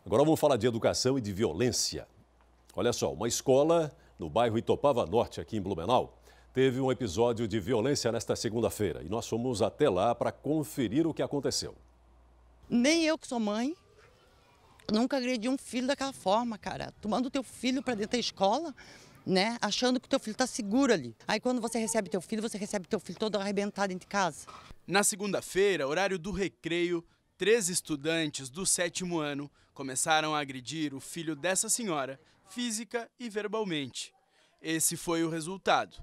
Agora vamos falar de educação e de violência. Olha só, uma escola no bairro Itopava Norte, aqui em Blumenau, teve um episódio de violência nesta segunda-feira. E nós fomos até lá para conferir o que aconteceu. Nem eu que sou mãe, nunca agredi um filho daquela forma, cara. Tomando o teu filho para dentro da escola, né? Achando que o teu filho está seguro ali. Aí quando você recebe teu filho todo arrebentado dentro de casa. Na segunda-feira, horário do recreio, 13 estudantes do 7º ano começaram a agredir o filho dessa senhora, física e verbalmente. Esse foi o resultado.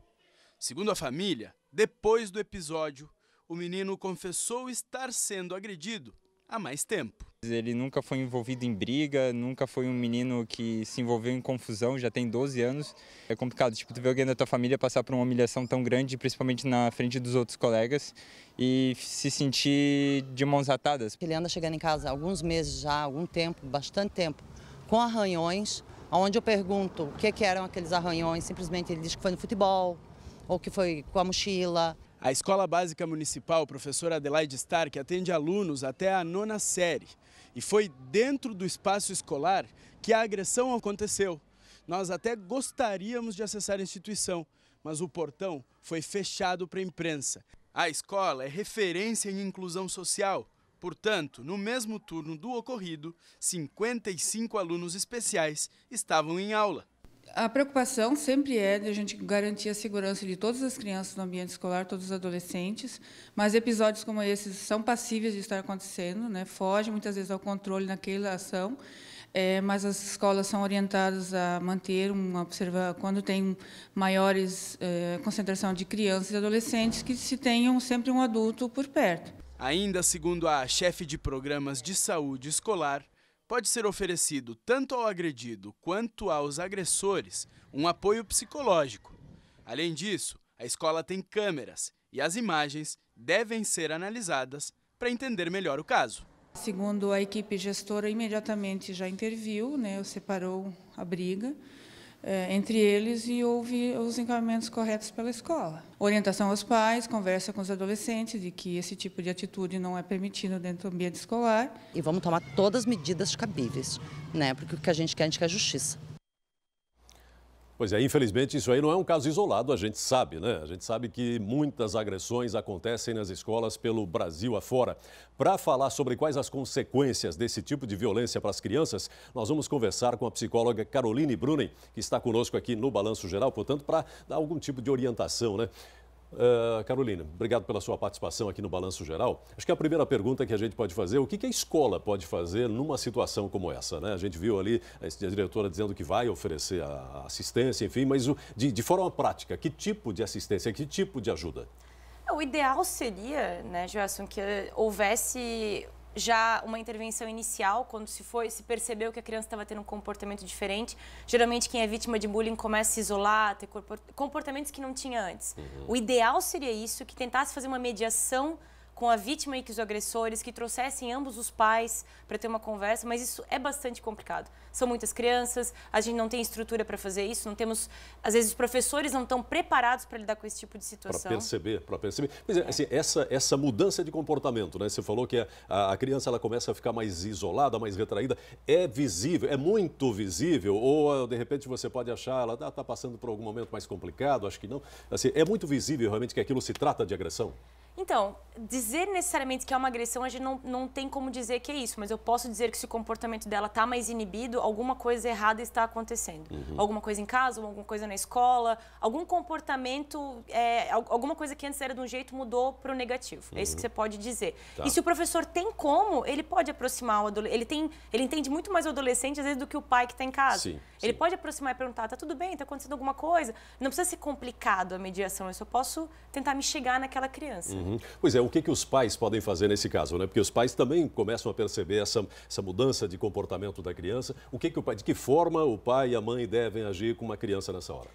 Segundo a família, depois do episódio, o menino confessou estar sendo agredido há mais tempo. Ele nunca foi envolvido em briga, nunca foi um menino que se envolveu em confusão, já tem 12 anos. É complicado, tipo, tu ver alguém da tua família passar por uma humilhação tão grande, principalmente na frente dos outros colegas, e se sentir de mãos atadas. Ele anda chegando em casa há alguns meses já, algum tempo, bastante tempo, com arranhões, onde eu pergunto o que eram aqueles arranhões, simplesmente ele diz que foi no futebol, ou que foi com a mochila. A Escola Básica Municipal Professora Adelaide Stark atende alunos até a 9ª série. E foi dentro do espaço escolar que a agressão aconteceu. Nós até gostaríamos de acessar a instituição, mas o portão foi fechado para a imprensa. A escola é referência em inclusão social. Portanto, no mesmo turno do ocorrido, 55 alunos especiais estavam em aula. A preocupação sempre é de a gente garantir a segurança de todas as crianças no ambiente escolar, todos os adolescentes, mas episódios como esses são passíveis de estar acontecendo, né? Foge muitas vezes ao controle naquela ação, mas as escolas são orientadas a manter quando tem maiores concentração de crianças e adolescentes, que se tenham sempre um adulto por perto. Ainda segundo a chefe de programas de saúde escolar, pode ser oferecido tanto ao agredido quanto aos agressores um apoio psicológico. Além disso, a escola tem câmeras e as imagens devem ser analisadas para entender melhor o caso. Segundo a equipe gestora, imediatamente já interviu, né, separou a briga entre eles e houve os encaminhamentos corretos pela escola. Orientação aos pais, conversa com os adolescentes de que esse tipo de atitude não é permitido dentro do ambiente escolar. E vamos tomar todas as medidas cabíveis, né? Porque o que a gente quer justiça. Pois é, infelizmente isso aí não é um caso isolado, a gente sabe, né? A gente sabe que muitas agressões acontecem nas escolas pelo Brasil afora. Para falar sobre quais as consequências desse tipo de violência para as crianças, nós vamos conversar com a psicóloga Caroline Brunnen, que está conosco aqui no Balanço Geral, portanto, para dar algum tipo de orientação, né? Carolina, obrigado pela sua participação aqui no Balanço Geral. Acho que a primeira pergunta que a gente pode fazer é o que a escola pode fazer numa situação como essa, né? A gente viu ali a diretora dizendo que vai oferecer a assistência, enfim, mas de forma prática, que tipo de assistência, que tipo de ajuda? O ideal seria, né, Joelson, que houvesse já uma intervenção inicial, quando se percebeu que a criança estava tendo um comportamento diferente. Geralmente quem é vítima de bullying começa a se isolar, ter comportamentos que não tinha antes. O ideal seria isso, que tentasse fazer uma mediação com a vítima e com os agressores, que trouxessem ambos os pais para ter uma conversa, mas isso é bastante complicado. São muitas crianças, a gente não tem estrutura para fazer isso, não temos, às vezes os professores não estão preparados para lidar com esse tipo de situação. Para perceber. Mas, assim, essa mudança de comportamento, né? Você falou que a criança ela começa a ficar mais isolada, mais retraída, é visível, é muito visível, ou de repente você pode achar, ela está passando por algum momento mais complicado, acho que não. Assim, é muito visível realmente que aquilo se trata de agressão? Então, dizer necessariamente que é uma agressão, a gente não tem como dizer que é isso, mas eu posso dizer que se o comportamento dela está mais inibido, alguma coisa errada está acontecendo. Alguma coisa em casa, alguma coisa na escola, algum comportamento, alguma coisa que antes era de um jeito mudou para o negativo. É isso que você pode dizer. Tá. E se o professor tem como, ele pode aproximar o adolescente, ele entende muito mais o adolescente às vezes do que o pai que está em casa. Sim, ele pode aproximar e perguntar, tá tudo bem, está acontecendo alguma coisa? Não precisa ser complicado a mediação, eu só posso tentar me chegar naquela criança. Pois é, o que os pais podem fazer nesse caso, né? Porque os pais também começam a perceber essa mudança de comportamento da criança. De que forma o pai e a mãe devem agir com uma criança nessa hora?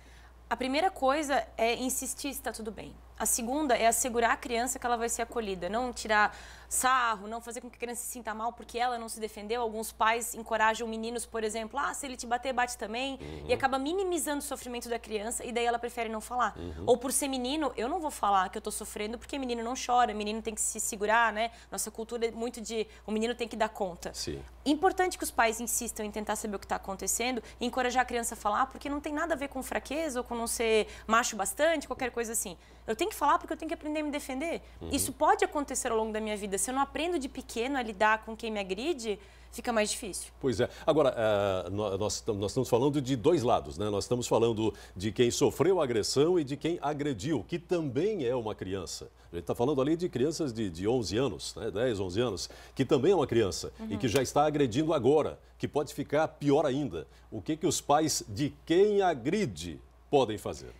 A primeira coisa é insistir se está tudo bem. A segunda é assegurar a criança que ela vai ser acolhida, não tirar sarro, não fazer com que a criança se sinta mal porque ela não se defendeu. Alguns pais encorajam meninos, por exemplo, se ele te bater, bate também, e acaba minimizando o sofrimento da criança, e daí ela prefere não falar. Ou por ser menino, eu não vou falar que eu tô sofrendo porque menino não chora, menino tem que se segurar, né? Nossa cultura é muito de o menino tem que dar conta. Sim. Importante que os pais insistam em tentar saber o que está acontecendo e encorajar a criança a falar, porque não tem nada a ver com fraqueza ou com não ser macho bastante, qualquer coisa assim. Eu tenho que falar porque eu tenho que aprender a me defender. Isso pode acontecer ao longo da minha vida. Se eu não aprendo de pequeno a lidar com quem me agride, fica mais difícil. Pois é. Agora, nós estamos falando de dois lados, né? Nós estamos falando de quem sofreu agressão e de quem agrediu, que também é uma criança. A gente está falando ali de crianças de 11 anos, né? 10, 11 anos, que também é uma criança e que já está agredindo agora, que pode ficar pior ainda. O que os pais de quem agride podem fazer?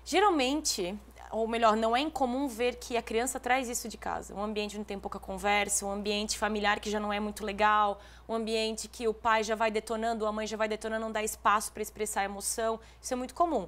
Geralmente, ou melhor, não é incomum ver que a criança traz isso de casa. Um ambiente onde tem pouca conversa, um ambiente familiar que já não é muito legal, um ambiente que o pai já vai detonando, a mãe já vai detonando, não dá espaço para expressar a emoção. Isso é muito comum.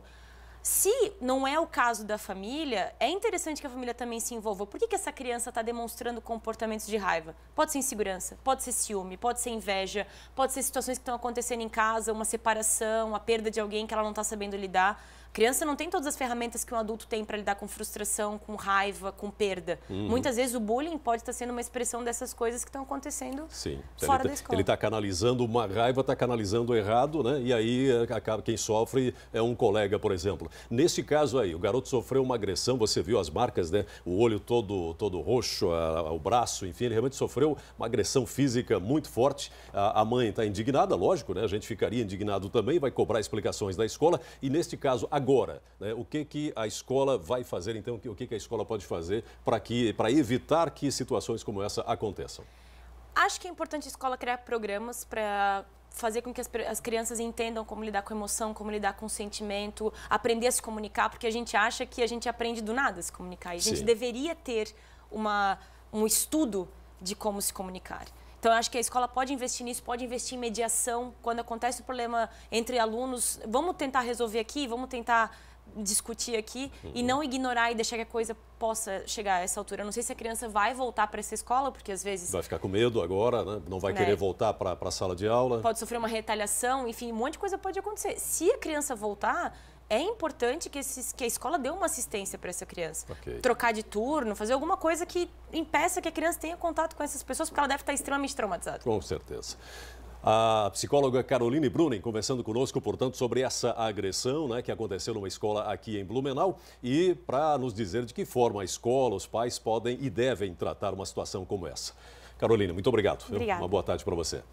Se não é o caso da família, é interessante que a família também se envolva. Por que essa criança está demonstrando comportamentos de raiva? Pode ser insegurança, pode ser ciúme, pode ser inveja, pode ser situações que estão acontecendo em casa, uma separação, a perda de alguém que ela não está sabendo lidar. A criança não tem todas as ferramentas que um adulto tem para lidar com frustração, com raiva, com perda. Muitas vezes o bullying pode estar sendo uma expressão dessas coisas que estão acontecendo fora da escola. Ele está canalizando uma raiva, está canalizando errado, né? E aí acaba quem sofre é um colega, por exemplo. Nesse caso aí, o garoto sofreu uma agressão, você viu as marcas, né? O olho todo roxo, o braço, enfim, ele realmente sofreu uma agressão física muito forte. A mãe está indignada, lógico, né? A gente ficaria indignado também, vai cobrar explicações da escola. E neste caso, agora, né, o que a escola vai fazer, então, o que a escola pode fazer para evitar que situações como essa aconteçam? Acho que é importante a escola criar programas para fazer com que as crianças entendam como lidar com emoção, como lidar com sentimento, aprender a se comunicar, porque a gente acha que a gente aprende do nada a se comunicar. E a gente deveria ter um estudo de como se comunicar. Então, eu acho que a escola pode investir nisso, pode investir em mediação. Quando acontece o problema entre alunos, vamos tentar resolver aqui, vamos tentar discutir aqui e não ignorar e deixar que a coisa possa chegar a essa altura. Eu não sei se a criança vai voltar para essa escola, porque às vezes... Vai ficar com medo agora, né? Não vai querer voltar para a sala de aula. Pode sofrer uma retaliação, enfim, um monte de coisa pode acontecer. Se a criança voltar, é importante que a escola dê uma assistência para essa criança. Trocar de turno, fazer alguma coisa que impeça que a criança tenha contato com essas pessoas, porque ela deve estar extremamente traumatizada. Com certeza. A psicóloga Caroline Bruning conversando conosco, portanto, sobre essa agressão, né, que aconteceu numa escola aqui em Blumenau e para nos dizer de que forma a escola, os pais podem e devem tratar uma situação como essa. Caroline, muito obrigado. Obrigada. Uma boa tarde para você.